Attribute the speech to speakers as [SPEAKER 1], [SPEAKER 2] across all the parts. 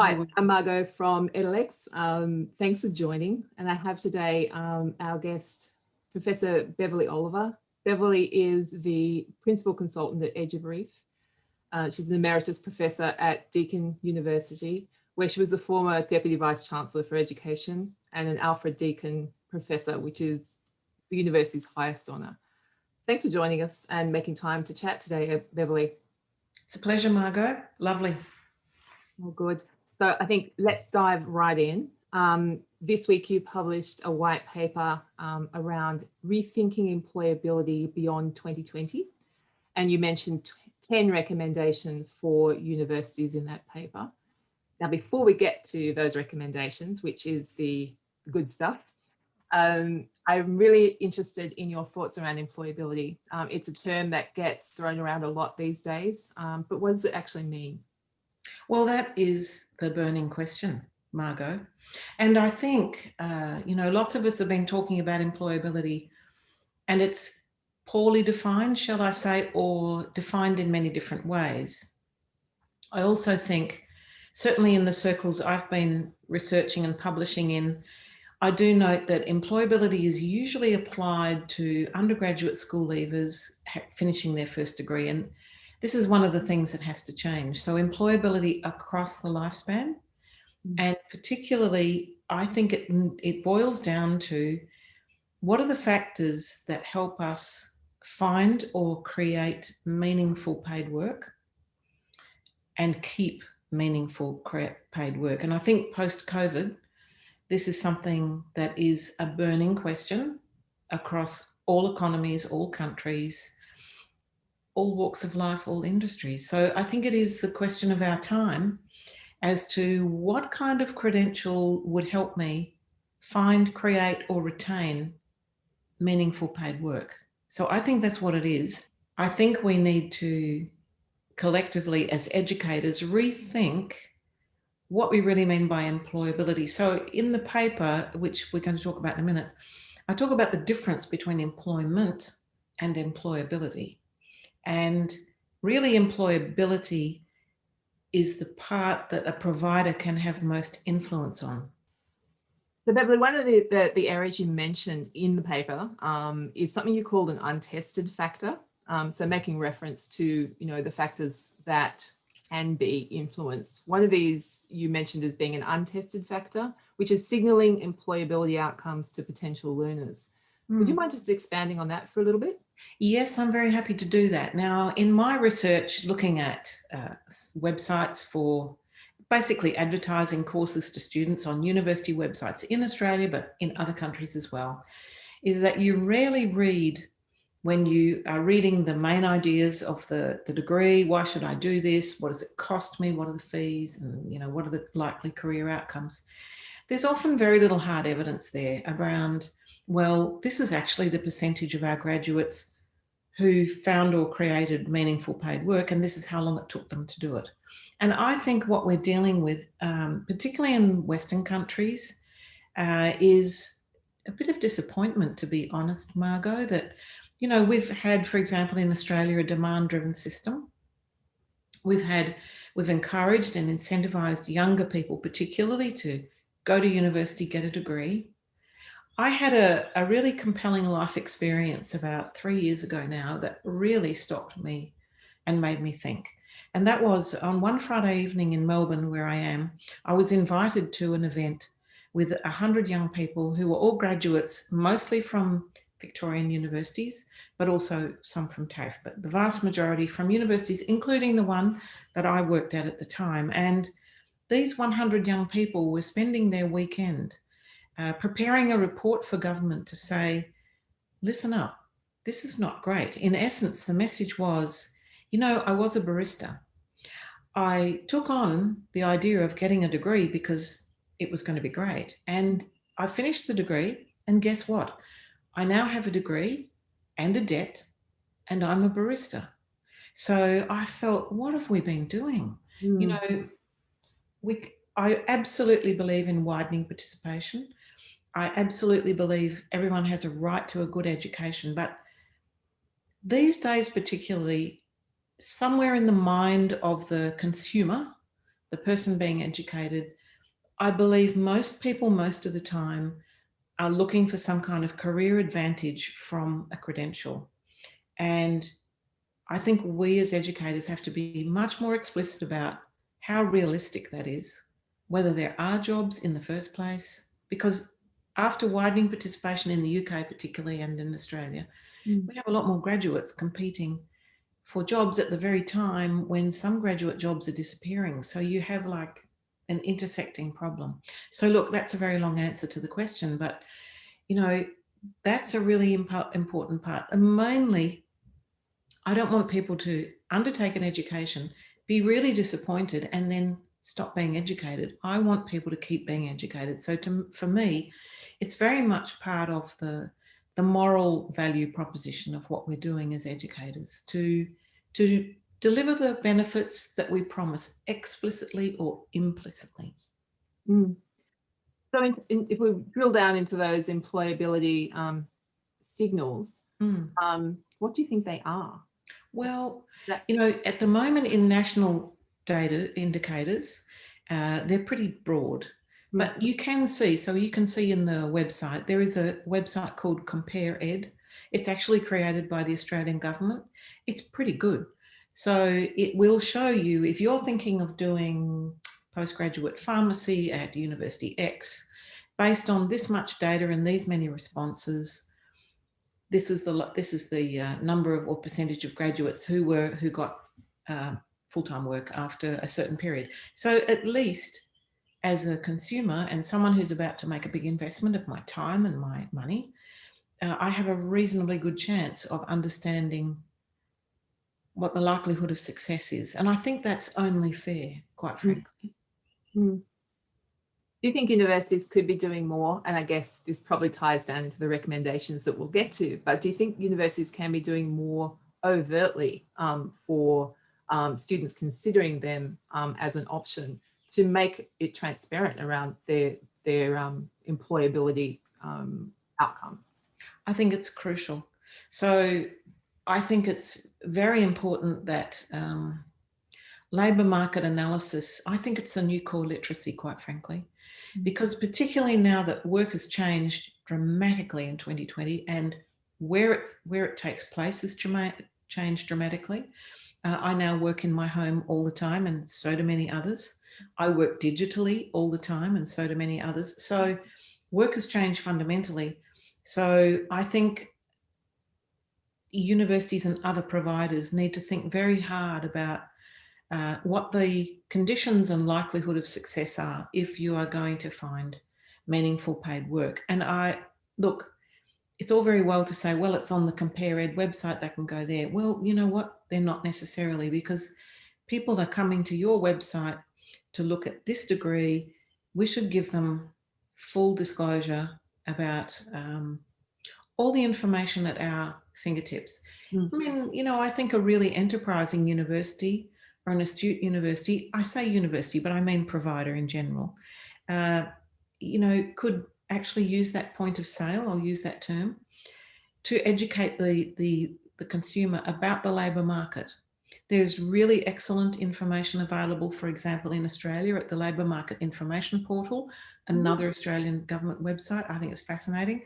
[SPEAKER 1] Hi, I'm Margo from Edalex. Thanks for joining. And I have today our guest, Professor Beverley Oliver. Beverley is the Principal Consultant at EduBrief. She's an Emeritus Professor at Deakin University, where she was the former Deputy Vice Chancellor for Education and an Alfred Deakin Professor, which is the university's highest honour. Thanks for joining us and making time to chat today, Beverley.
[SPEAKER 2] It's a pleasure, Margo. Lovely.
[SPEAKER 1] Oh, good. So I think let's dive right in. This week you published a white paper around rethinking employability beyond 2020, and you mentioned 10 recommendations for universities in that paper. Now, before we get to those recommendations, which is the good stuff, I'm really interested in your thoughts around employability. It's a term that gets thrown around a lot these days, but what does it actually mean?
[SPEAKER 2] Well, that is the burning question, Margo. And I think, lots of us have been talking about employability, and it's poorly defined, shall I say, or defined in many different ways. I also think, certainly in the circles I've been researching and publishing in, I do note that employability is usually applied to undergraduate school leavers finishing their first degree. And this is one of the things that has to change. So employability across the lifespan, and particularly, I think it boils down to what are the factors that help us find or create meaningful paid work and keep meaningful paid work. And I think post-COVID, this is something that is a burning question across all economies, all countries, all walks of life, all industries. So I think it is the question of our time as to what kind of credential would help me find, create, or retain meaningful paid work. So I think that's what it is. I think we need to collectively, as educators, rethink what we really mean by employability. So in the paper, which we're going to talk about in a minute, I talk about the difference between employment and employability. And really, employability is the part that a provider can have most influence on.
[SPEAKER 1] So Beverley, one of the areas you mentioned in the paper is something you called an untested factor. So making reference to, the factors that can be influenced. One of these you mentioned as being an untested factor, which is signalling employability outcomes to potential learners. Would you mind just expanding on that for a little bit?
[SPEAKER 2] Yes, I'm very happy to do that. Now, in my research, looking at websites for basically advertising courses to students on university websites in Australia, but in other countries as well, is that you rarely read, when you are reading the main ideas of the degree, why should I do this? What does it cost me? What are the fees? And, what are the likely career outcomes? There's often very little hard evidence there around, well, this is actually the percentage of our graduates who found or created meaningful paid work, and this is how long it took them to do it. And I think what we're dealing with, particularly in Western countries, is a bit of disappointment, to be honest, Margo, that, we've had, for example, in Australia, a demand-driven system. We've encouraged and incentivized younger people, particularly, to go to university, get a degree. I had a really compelling life experience about 3 years ago now that really stopped me and made me think. And that was on one Friday evening in Melbourne, where I am. I was invited to an event with 100 young people who were all graduates, mostly from Victorian universities, but also some from TAFE, but the vast majority from universities, including the one that I worked at the time. And these 100 young people were spending their weekend preparing a report for government to say, listen up, this is not great. In essence, the message was, I was a barista. I took on the idea of getting a degree because it was going to be great. And I finished the degree, and guess what? I now have a degree and a debt, and I'm a barista. So I felt, what have we been doing? I absolutely believe in widening participation. I absolutely believe everyone has a right to a good education, but these days particularly, somewhere in the mind of the consumer, the person being educated, I believe most people most of the time are looking for some kind of career advantage from a credential. And I think we as educators have to be much more explicit about how realistic that is, whether there are jobs in the first place, because after widening participation in the UK particularly and in Australia, we have a lot more graduates competing for jobs at the very time when some graduate jobs are disappearing. So you have like an intersecting problem. So look, that's a very long answer to the question, but you know, that's a really important part. And mainly, I don't want people to undertake an education, be really disappointed, and then stop being educated. I want people to keep being educated. So for me, it's very much part of the moral value proposition of what we're doing as educators to deliver the benefits that we promise explicitly or implicitly.
[SPEAKER 1] So if we drill down into those employability signals, what do you think they are?
[SPEAKER 2] Well, you know, at the moment in national data indicators, they're pretty broad, but you can see, so you can see in the website, there is a website called Compare Ed. It's actually created by the Australian government. It's pretty good. So it will show you, if you're thinking of doing postgraduate pharmacy at University X, based on this much data and these many responses, this is the number of or percentage of graduates who got full-time work after a certain period. So at least as a consumer and someone who's about to make a big investment of my time and my money, I have a reasonably good chance of understanding what the likelihood of success is. And I think that's only fair, quite frankly.
[SPEAKER 1] Do you think universities could be doing more? And I guess this probably ties down into the recommendations that we'll get to, but do you think universities can be doing more overtly for students considering them as an option to make it transparent around their employability outcomes?
[SPEAKER 2] I think it's crucial. So I think it's very important that labour market analysis, I think it's a new core literacy, quite frankly, because particularly now that work has changed dramatically in 2020 and where it takes place has changed dramatically. I now work in my home all the time, and so do many others. I work digitally all the time, and so do many others. So work has changed fundamentally. So I think universities and other providers need to think very hard about what the conditions and likelihood of success are if you are going to find meaningful paid work. And look, it's all very well to say, well, it's on the Compare Ed website, they can go there. Well, you know what? They're not necessarily, because people are coming to your website to look at this degree. We should give them full disclosure about all the information at our fingertips. I mean, you know, I think a really enterprising university or an astute university, I say university, but I mean provider in general, you know, could actually use that point of sale, I'll use that term, to educate the consumer about the labour market. There's really excellent information available, for example, in Australia at the Labour Market Information Portal, another Australian government website. I think it's fascinating.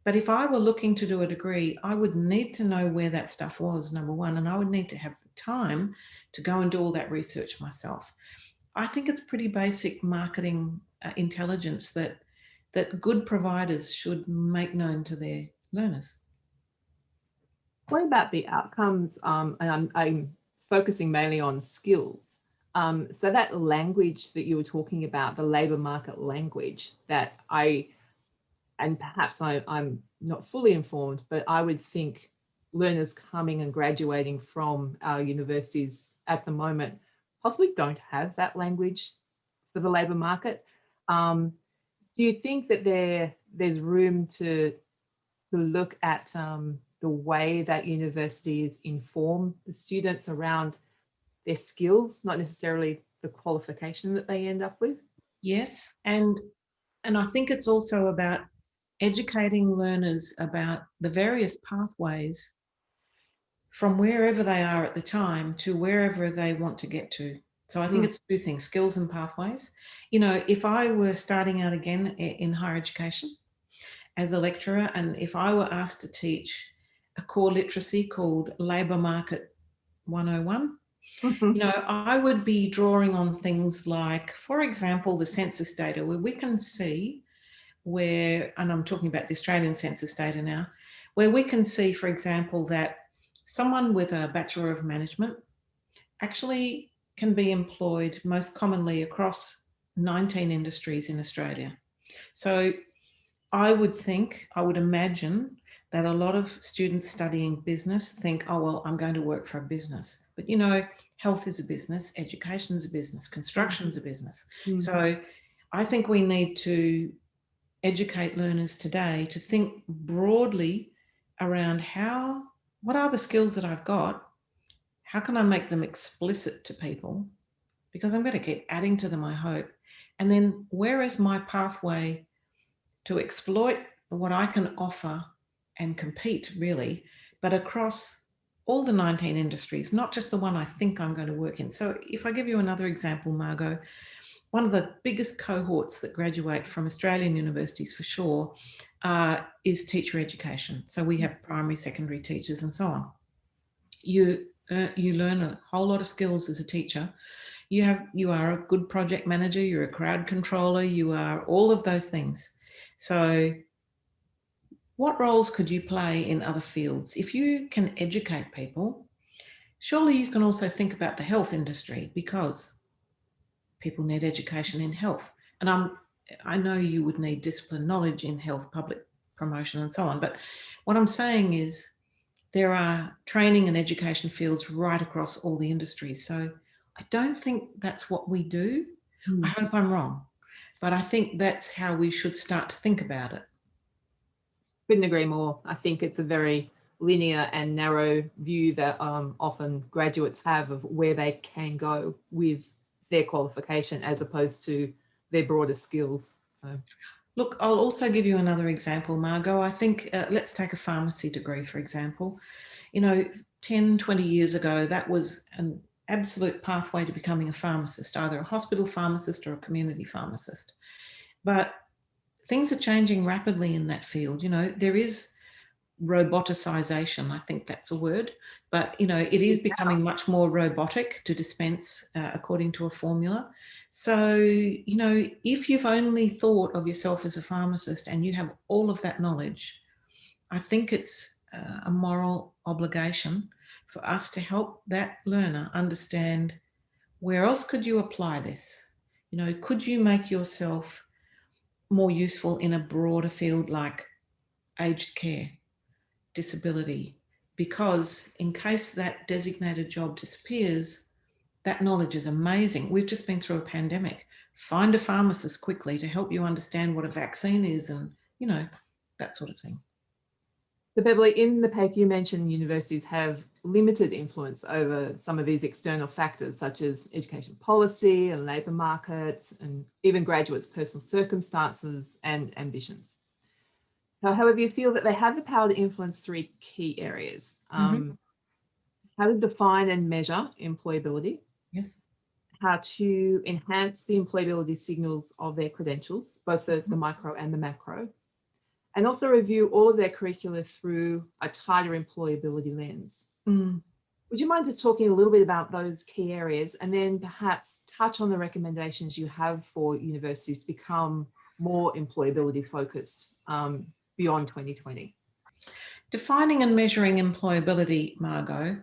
[SPEAKER 2] But if I were looking to do a degree, I would need to know where that stuff was, number one, and I would need to have the time to go and do all that research myself. I think it's pretty basic marketing intelligence that good providers should make known to their learners.
[SPEAKER 1] What about the outcomes? And I'm focusing mainly on skills. So that language that you were talking about, the labour market language that and perhaps I'm not fully informed, but I would think learners coming and graduating from our universities at the moment possibly don't have that language for the labour market. Do you think that there's room to look at the way that universities inform the students around their skills, not necessarily the qualification that they end up with?
[SPEAKER 2] Yes, and I think it's also about educating learners about the various pathways from wherever they are at the time to wherever they want to get to. So I think it's two things, skills and pathways. You know, if I were starting out again in higher education as a lecturer, and if I were asked to teach a core literacy called Labour Market 101, you know, I would be drawing on things like, for example, the census data, where we can see where, and I'm talking about the Australian census data now, where we can see, for example, that someone with a Bachelor of Management actually can be employed most commonly across 19 industries in Australia. So I would imagine that a lot of students studying business think, oh, well, I'm going to work for a business. But, you know, health is a business, education is a business, construction is a business. So I think we need to educate learners today to think broadly around what are the skills that I've got? How can I make them explicit to people? Because I'm going to keep adding to them, I hope. And then where is my pathway to exploit what I can offer and compete, really, but across all the 19 industries, not just the one I think I'm going to work in. So if I give you another example, Margo, one of the biggest cohorts that graduate from Australian universities for sure is teacher education. So we have primary, secondary teachers and so on. You learn a whole lot of skills as a teacher. You are a good project manager, you're a crowd controller, you are all of those things. So what roles could you play in other fields? If you can educate people, surely you can also think about the health industry, because people need education in health. And I know you would need discipline knowledge in health, public promotion and so on. But what I'm saying is there are training and education fields right across all the industries. So I don't think that's what we do. I hope I'm wrong, but I think that's how we should start to think about it.
[SPEAKER 1] Couldn't agree more. I think it's a very linear and narrow view that often graduates have of where they can go with their qualification as opposed to their broader skills. So,
[SPEAKER 2] look, I'll also give you another example, Margo. I think let's take a pharmacy degree, for example. You know, 10, 20 years ago, that was an absolute pathway to becoming a pharmacist, either a hospital pharmacist or a community pharmacist. But things are changing rapidly in that field. You know, there is roboticization, I think that's a word, but you know, it is becoming much more robotic to dispense according to a formula. So, you know, if you've only thought of yourself as a pharmacist and you have all of that knowledge, I think it's a moral obligation for us to help that learner understand, where else could you apply this? You know, could you make yourself more useful in a broader field like aged care, disability, because in case that designated job disappears, that knowledge is amazing. We've just been through a pandemic. Find a pharmacist quickly to help you understand what a vaccine is and, you know, that sort of thing.
[SPEAKER 1] So Beverley, in the paper you mentioned universities have limited influence over some of these external factors such as education policy and labour markets and even graduates' personal circumstances and ambitions. However, you feel that they have the power to influence three key areas. How to define and measure employability.
[SPEAKER 2] Yes.
[SPEAKER 1] How to enhance the employability signals of their credentials, both the micro and the macro. And also review all of their curricula through a tighter employability lens. Would you mind just talking a little bit about those key areas and then perhaps touch on the recommendations you have for universities to become more employability focused beyond 2020?
[SPEAKER 2] Defining and measuring employability, Margo,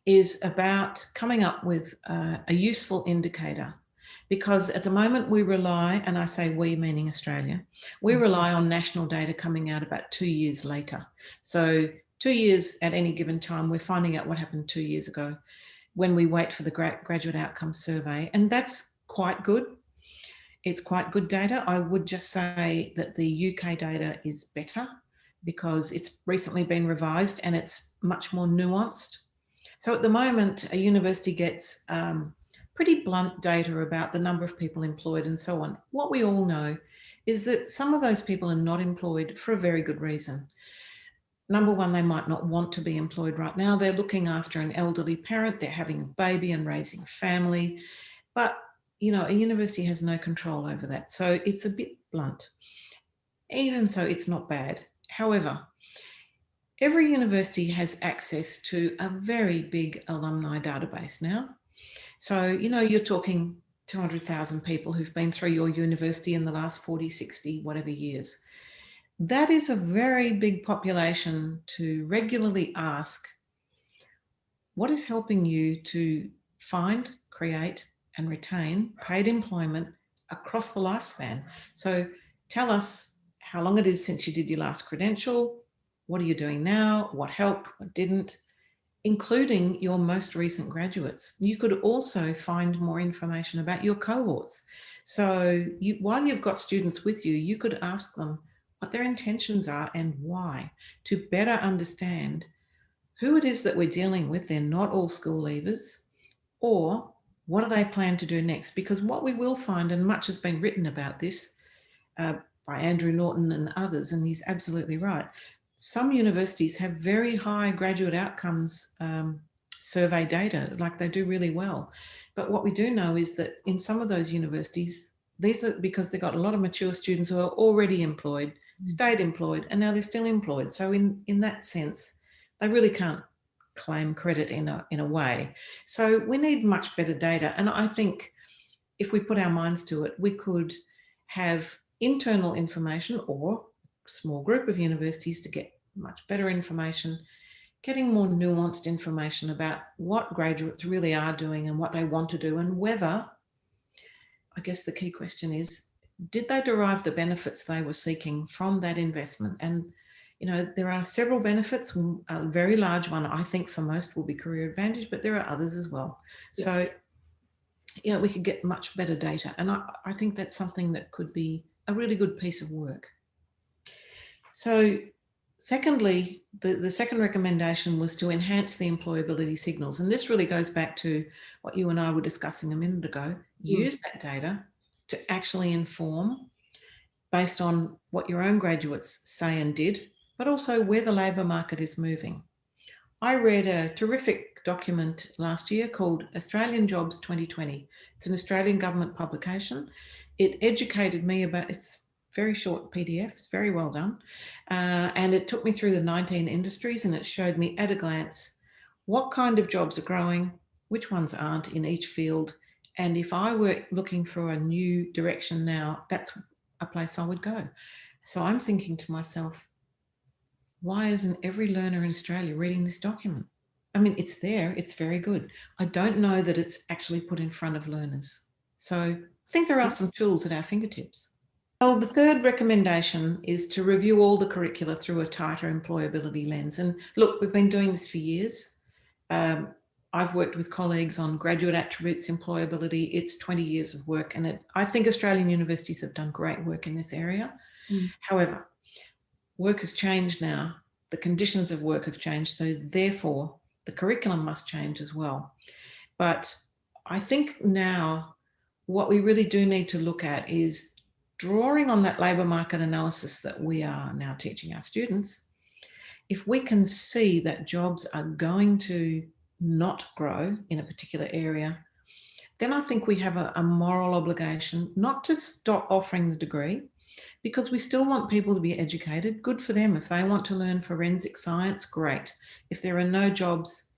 [SPEAKER 2] is about coming up with a useful indicator. Because at the moment we rely, and I say we meaning Australia, we rely on national data coming out about 2 years later. So 2 years at any given time, we're finding out what happened 2 years ago when we wait for the graduate outcome survey. And that's quite good. It's quite good data. I would just say that the UK data is better because it's recently been revised and it's much more nuanced. So at the moment, a university gets pretty blunt data about the number of people employed and so on. What we all know is that some of those people are not employed for a very good reason. Number one, they might not want to be employed right now. They're looking after an elderly parent, they're having a baby and raising a family. But, you know, a university has no control over that. So it's a bit blunt. Even so, it's not bad. However, every university has access to a very big alumni database now. So, you know, you're talking 200,000 people who've been through your university in the last 40, 60, whatever years. That is a very big population to regularly ask, what is helping you to find, create, and retain paid employment across the lifespan? So tell us how long it is since you did your last credential, what are you doing now, what helped, what didn't, including your most recent graduates. You could also find more information about your cohorts. So while you've got students with you, you could ask them what their intentions are and why, to better understand who it is that we're dealing with. They're not all school leavers, or what do they plan to do next? Because what we will find, and much has been written about this by Andrew Norton and others, and he's absolutely right, some universities have very high graduate outcomes survey data, like they do really well. But what we do know is that in some of those universities, these are because they've got a lot of mature students who are already employed, stayed employed, and now they're still employed. So in that sense, they really can't claim credit in a way. So we need much better data. And I think if we put our minds to it, we could have internal information or a small group of universities to get much better information, getting more nuanced information about what graduates really are doing and what they want to do, and whether, I guess the key question is, did they derive the benefits they were seeking from that investment? And, you know, there are several benefits. A very large one, I think, for most will be career advantage, but there are others as well. Yeah. So, you know, we could get much better data. And I think that's something that could be a really good piece of work. So, secondly, the second recommendation was to enhance the employability signals. And this really goes back to what you and I were discussing a minute ago. Use that data to actually inform based on what your own graduates say and did, but also where the labour market is moving. I read a terrific document last year called Australian Jobs 2020. It's an Australian government publication. It educated me about, it's very short PDF, it's very well done. And it took me through the 19 industries, and it showed me at a glance what kind of jobs are growing, which ones aren't in each field. And if I were looking for a new direction now, that's a place I would go. So I'm thinking to myself, why isn't every learner in Australia reading this document? I mean, it's there, it's very good. I don't know that it's actually put in front of learners. So I think there are some tools at our fingertips. Well, the third recommendation is to review all the curricula through a tighter employability lens. And look, we've been doing this for years. I've worked with colleagues on graduate attributes employability. It's 20 years of work, and I think Australian universities have done great work in this area. However, work has changed now. The conditions of work have changed, so therefore the curriculum must change as well. But I think now what we really do need to look at is drawing on that labour market analysis that we are now teaching our students. If we can see that jobs are going to not grow in a particular area, then I think we have a moral obligation not to stop offering the degree, because we still want people to be educated. Good for them. If they want to learn forensic science, great. If there are no jobs,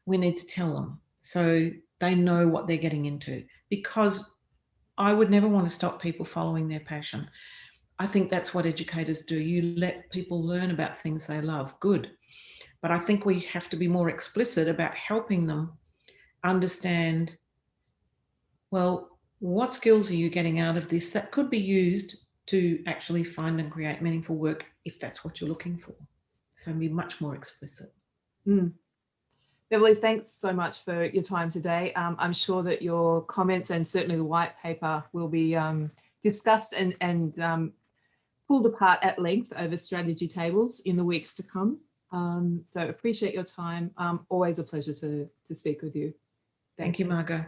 [SPEAKER 2] we need to tell them so they know what they're getting into, because I would never want to stop people following their passion. I think that's what educators do. You let people learn about things they love. Good. But I think we have to be more explicit about helping them understand, well, what skills are you getting out of this that could be used to actually find and create meaningful work if that's what you're looking for. So be much more explicit.
[SPEAKER 1] Beverley, thanks so much for your time today. I'm sure that your comments and certainly the white paper will be discussed and pulled apart at length over strategy tables in the weeks to come. So appreciate your time. Always a pleasure to speak with you.
[SPEAKER 2] Thank you, Margo.